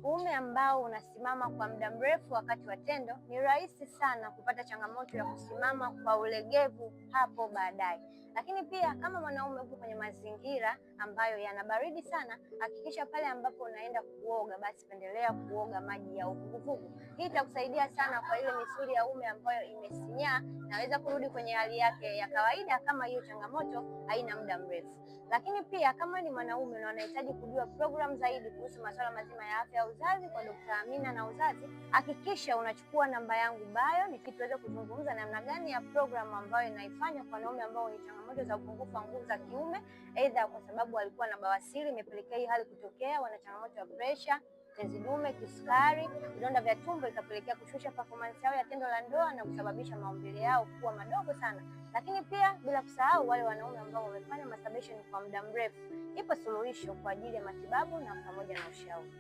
uume ambao unasimama kwa muda mrefu wakati wa tendo, ni rahisi sana kupata changamoto ya kusimama kwa ulegevu hapo baadaye. Lakini pia kama mwanaume uko kwenye mazingira ambayo yana baridi sana, hakikisha pale ambapo unaenda kuoga, basi pendelea kuoga maji ya uvuguvugu. Hii itakusaidia sana kwa ile misuli ya uume ambayo imesinyaa, naweza kurudi kwenye hali yake ya kawaida kama hiyo changamoto haina muda mrefu. Lakini pia kama ni mwanaume na unahitaji kujua program zaidi kuhusu masuala mazima ya afya ya uzazi kwa Dr. Amina na uzazi, hakikisha unachukua namba yangu bio ili tuweze kuzungumza namna gani ya program ambayo inaifanya kwa wanaume ambao ni changamoto za upungufu wa nguvu za kiume, aidha kwa sababu walikuwa na bawasiri imepelekea hii hali kutokea, wana changamoto ya pressure, tezi dume, kisukari, vidonda vya tumbo, ikapelekea kushusha performance yao ya tendo la ndoa na kusababisha maumbile yao kuwa madogo sana. Lakini pia bila kusahau wale wanaume ambao wamefanya masturbation kwa muda mrefu, ipo suluhisho kwa ajili ya matibabu na pamoja na ushauri.